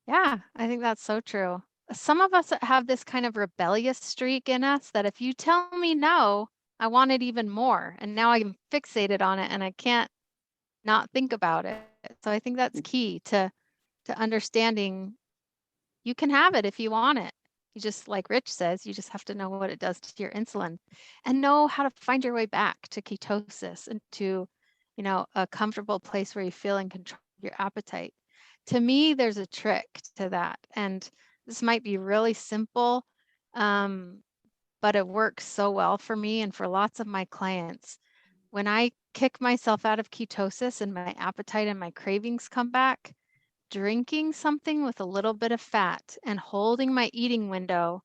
Yeah, I think that's so true. Some of us have this kind of rebellious streak in us that if you tell me no, I want it even more. And now I'm fixated on it and I can't not think about it. So I think that's key to understanding you can have it if you want it. You just, like Rich says, you just have to know what it does to your insulin and know how to find your way back to ketosis and to, a comfortable place where you feel in control of your appetite. To me, there's a trick to that. And this might be really simple, but it works so well for me and for lots of my clients. When I kick myself out of ketosis and my appetite and my cravings come back, drinking something with a little bit of fat and holding my eating window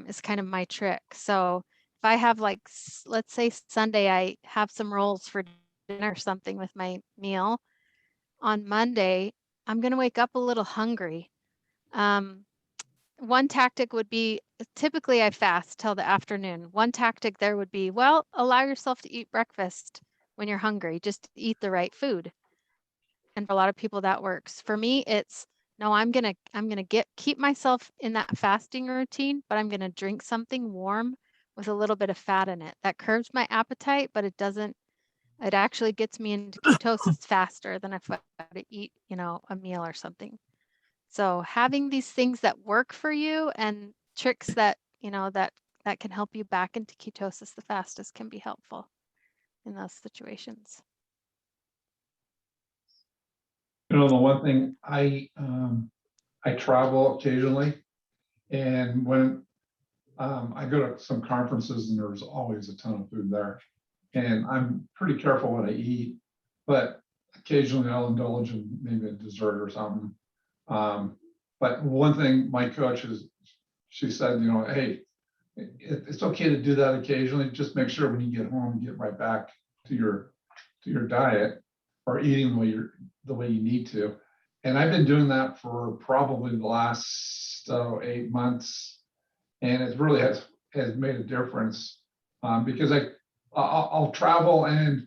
is kind of my trick. So if I have let's say Sunday, I have some rolls for dinner or something with my meal. On Monday, I'm going to wake up a little hungry. One tactic would be, typically I fast till the afternoon. One tactic there would be, well, allow yourself to eat breakfast when you're hungry, just eat the right food. And for a lot of people that works. For me, it's no, I'm gonna keep myself in that fasting routine, but I'm gonna drink something warm with a little bit of fat in it. That curbs my appetite, but it actually gets me into ketosis faster than if I were to eat, a meal or something. So having these things that work for you and tricks that, that can help you back into ketosis the fastest can be helpful in those situations. The one thing I travel occasionally, and when I go to some conferences and there's always a ton of food there, and I'm pretty careful what I eat, but occasionally I'll indulge in maybe a dessert or something. But one thing my coach she said, hey, it's okay to do that occasionally. Just make sure when you get home, you get right back to your diet or eating the way you need to. And I've been doing that for probably the last 8 months, and it really has made a difference, because I'll travel and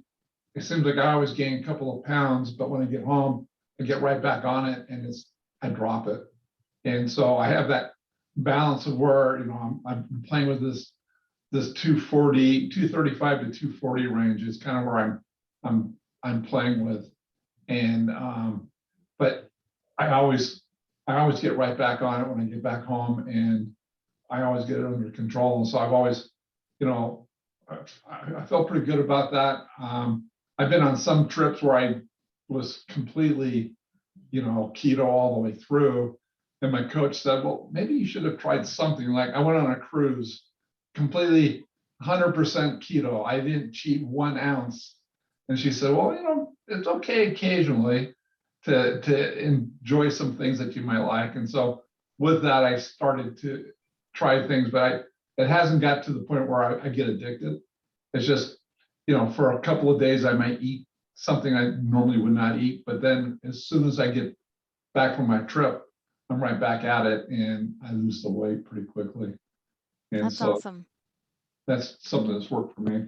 it seems like I always gain a couple of pounds, but when I get home, I get right back on it and I drop it. And so I have that balance of where, I'm playing with this 235 to 240 range is kind of where I'm playing with. And but I always get right back on it when I get back home, and I always get it under control. And so I've always, I felt pretty good about that. I've been on some trips where I was completely, keto all the way through. And my coach said, well, maybe you should have tried something. Like I went on a cruise, completely 100% keto. I didn't cheat 1 ounce. And she said, well, it's okay occasionally to enjoy some things that you might like. And so with that, I started to try things, but it hasn't got to the point where I get addicted. It's just, for a couple of days, I might eat something I normally would not eat. But then as soon as I get back from my trip, I'm right back at it and I lose the weight pretty quickly. And That's so awesome. that's something that's worked for me.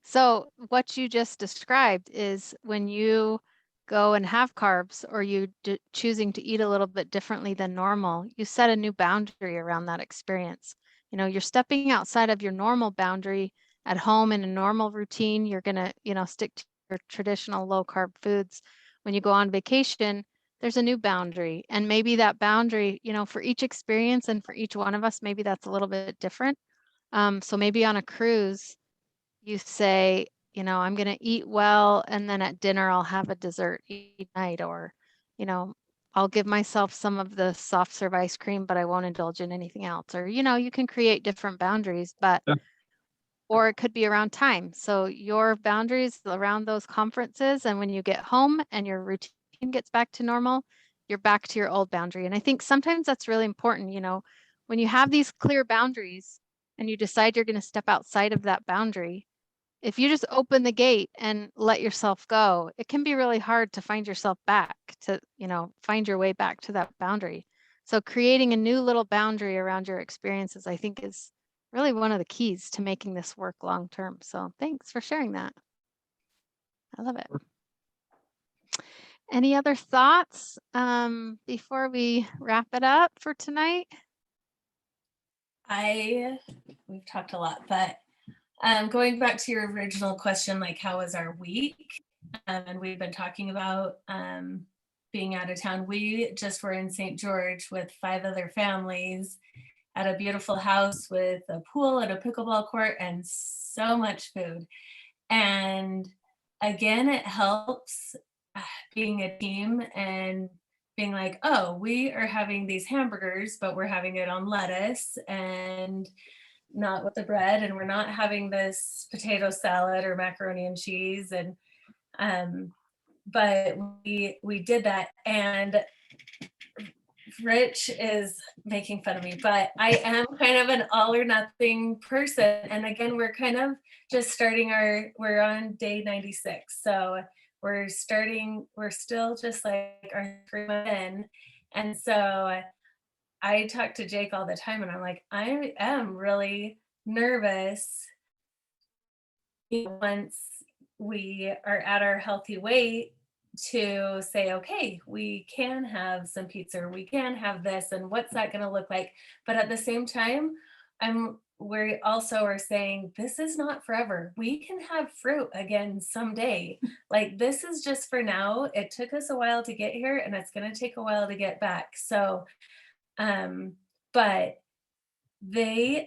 So what you just described is when you go and have carbs, or you choosing to eat a little bit differently than normal, you set a new boundary around that experience. You're stepping outside of your normal boundary at home in a normal routine. You're going to, stick to your traditional low carb foods. When you go on vacation, there's a new boundary. And maybe that boundary, you know, for each experience and for each one of us, maybe that's a little bit different. So maybe on a cruise, you say, you know, I'm going to eat well, and then at dinner, I'll have a dessert each night, or, you know, I'll give myself some of the soft serve ice cream, but I won't indulge in anything else. Or, you know, you can create different boundaries, but, Yeah. or it could be around time. So your boundaries around those conferences, and when you get home and your routine gets back to normal, you're back to your old boundary. And I think sometimes that's really important, you know, when you have these clear boundaries and you decide you're going to step outside of that boundary, if you just open the gate and let yourself go, it can be really hard to find yourself back to, you know, find your way back to that boundary. So creating a new little boundary around your experiences, I think, is really one of the keys to making this work long term. So thanks for sharing that. I love it. Any other thoughts before we wrap it up for tonight? We've talked a lot, but going back to your original question, like how was our week? And we've been talking about being out of town. We just were in St. George with 5 other families at a beautiful house with a pool and a pickleball court and so much food. And again, it helps being a team and being like, oh, we are having these hamburgers, but we're having it on lettuce and not with the bread, and we're not having this potato salad or macaroni and cheese. And but we did that. And Rich is making fun of me, but I am kind of an all or nothing person. And again, we're kind of just starting we're on day 96. So we're still just like our 3 months in. And so I talk to Jake all the time, and I'm like, I am really nervous once we are at our healthy weight to say, okay, we can have some pizza, or we can have this, and what's that going to look like? But at the same time, we also are saying this is not forever. We can have fruit again someday. Like, this is just for now. It took us a while to get here, and it's going to take a while to get back. So but the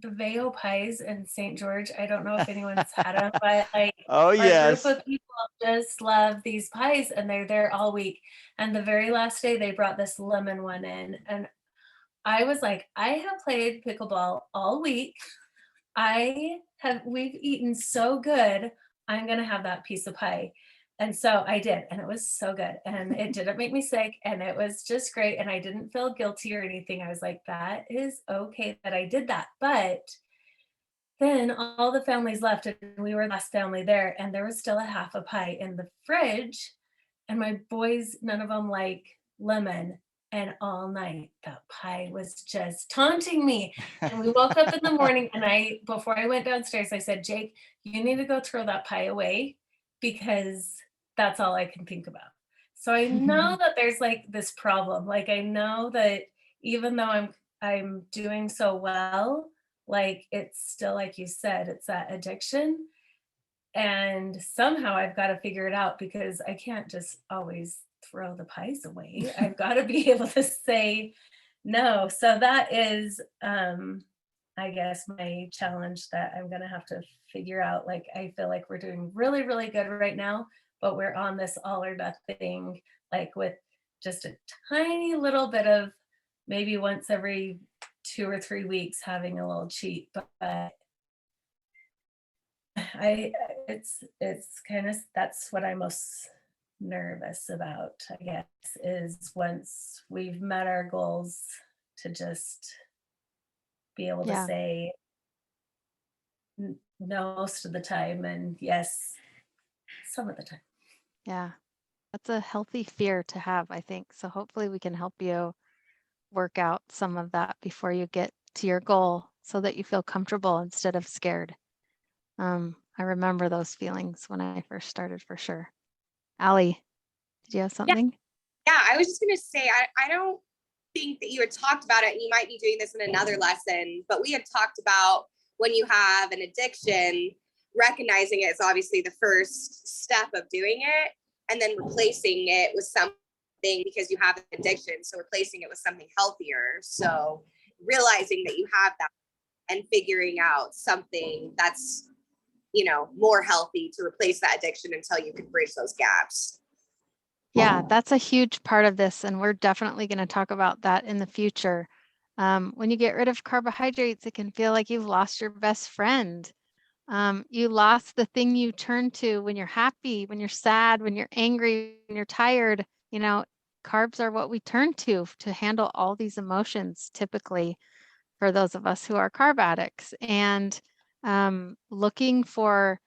Veo pies in St. George, I don't know if anyone's had them, but like, Oh, our yes. group of people just love these pies, and they're there all week. And the very last day they brought this lemon one in, and I was like, I have played pickleball all week. We've eaten so good. I'm going to have that piece of pie. And so I did, and it was so good, and it didn't make me sick, and it was just great. And I didn't feel guilty or anything. I was like, that is okay that I did that. But then all the families left, and we were the last family there, and there was still a half a pie in the fridge. And my boys, none of them like lemon. And all night that pie was just taunting me. And we woke up in the morning, and before I went downstairs, I said, Jake, you need to go throw that pie away, because that's all I can think about. So I know that there's like this problem. Like, I know that even though I'm doing so well, like, it's still, like you said, it's that addiction. And somehow I've got to figure it out, because I can't just always throw the pies away. I've got to be able to say no. So that is, I guess, my challenge that I'm going to have to figure out. Like, I feel like we're doing really, really good right now, but we're on this all or nothing, like with just a tiny little bit of maybe once every 2 or 3 weeks having a little cheat. But it's kind of, that's what I'm most nervous about, I guess, is once we've met our goals, to just be able to say no most of the time, and yes some of the time. Yeah, that's a healthy fear to have, I think. So hopefully we can help you work out some of that before you get to your goal, so that you feel comfortable instead of scared. I remember those feelings when I first started, for sure. Allie, did you have something? Yeah, I was just going to say, I don't think that you had talked about it, and you might be doing this in another lesson, but we had talked about when you have an addiction, recognizing it is obviously the first step of doing it. and then replacing it with something because you have an addiction. So replacing it with something healthier. So realizing that you have that and figuring out something that's, more healthy to replace that addiction until you can bridge those gaps. Yeah, that's a huge part of this, and we're definitely going to talk about that in the future. When you get rid of carbohydrates, it can feel like you've lost your best friend. You lost the thing you turn to when you're happy, when you're sad, when you're angry, when you're tired. Carbs are what we turn to handle all these emotions, typically for those of us who are carb addicts. And looking for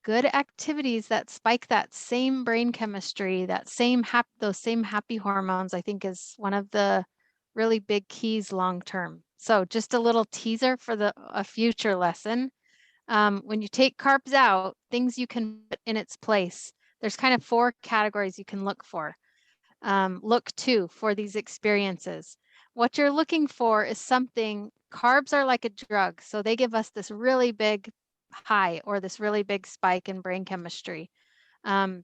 good activities that spike that same brain chemistry, those same happy hormones, I think is one of the really big keys long term. So just a little teaser for a future lesson. When you take carbs out, things you can put in its place, there's kind of 4 categories you can look for. Look to for these experiences. What you're looking for is something, carbs are like a drug. So they give us this really big high or this really big spike in brain chemistry.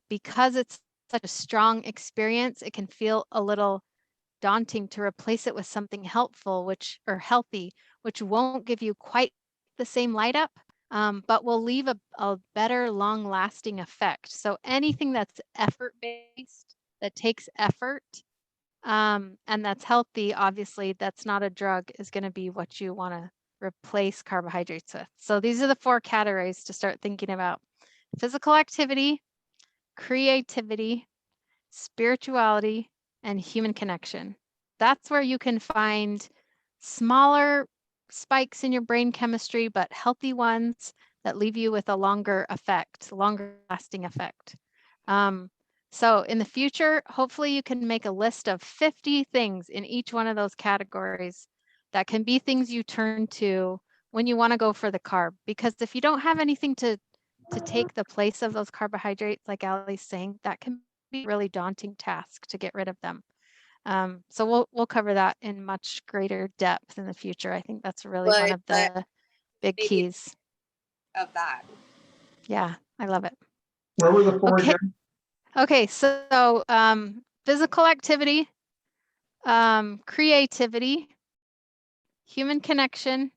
Because it's such a strong experience, it can feel a little daunting to replace it with something helpful, or healthy, which won't give you quite the same light up, but will leave a better long lasting effect. So anything that's effort based, that takes effort, and that's healthy, obviously that's not a drug, is going to be what you want to replace carbohydrates with. So these are the 4 categories to start thinking about: physical activity, creativity, spirituality, and human connection. That's where you can find smaller spikes in your brain chemistry, but healthy ones that leave you with a longer lasting effect. So in the future, hopefully you can make a list of 50 things in each one of those categories that can be things you turn to when you want to go for the carb. Because if you don't have anything to take the place of those carbohydrates, like Allie's saying, that can be a really daunting task to get rid of them. So we'll cover that in much greater depth in the future. I think that's really one of the big maybe keys of that. Yeah, I love it. Where were the 4 Okay. again? Okay, so physical activity, creativity, human connection,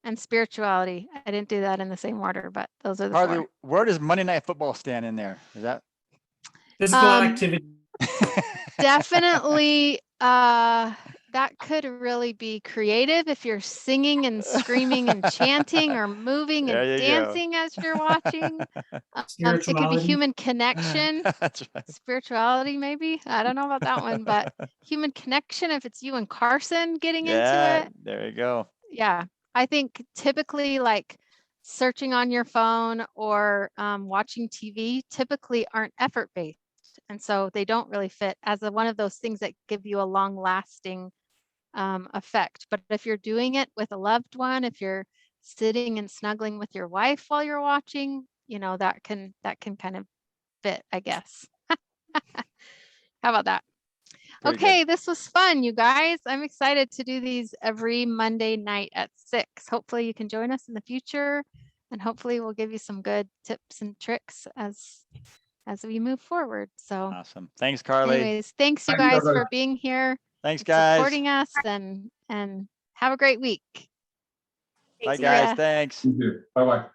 and spirituality. I didn't do that in the same order, but those are the Harley, 4. where does Monday Night Football stand in there? Is that? Physical activity. Definitely, that could really be creative if you're singing and screaming and chanting or moving There and you go. dancing as you're watching. It could be Spirituality. human connection. That's right. Spirituality, maybe. I don't know about that one, but human connection, if it's you and Carson getting into Yeah, it. there you go. Yeah, I think typically like searching on your phone or watching TV typically aren't effort based. And so they don't really fit as one of those things that give you a long lasting effect. But if you're doing it with a loved one, if you're sitting and snuggling with your wife while you're watching, that can kind of fit, I guess. How about that? Pretty good. Okay, this was fun, you guys. I'm excited to do these every Monday night at 6. Hopefully you can join us in the future, and hopefully we'll give you some good tips and tricks as we move forward. So Awesome. Thanks, Carly. anyways, thanks you Thanks, guys everybody. for being here, Thanks, and guys. supporting us, and have a great week. Bye, Thanks, guys. ya. Thanks. You too. Bye-bye.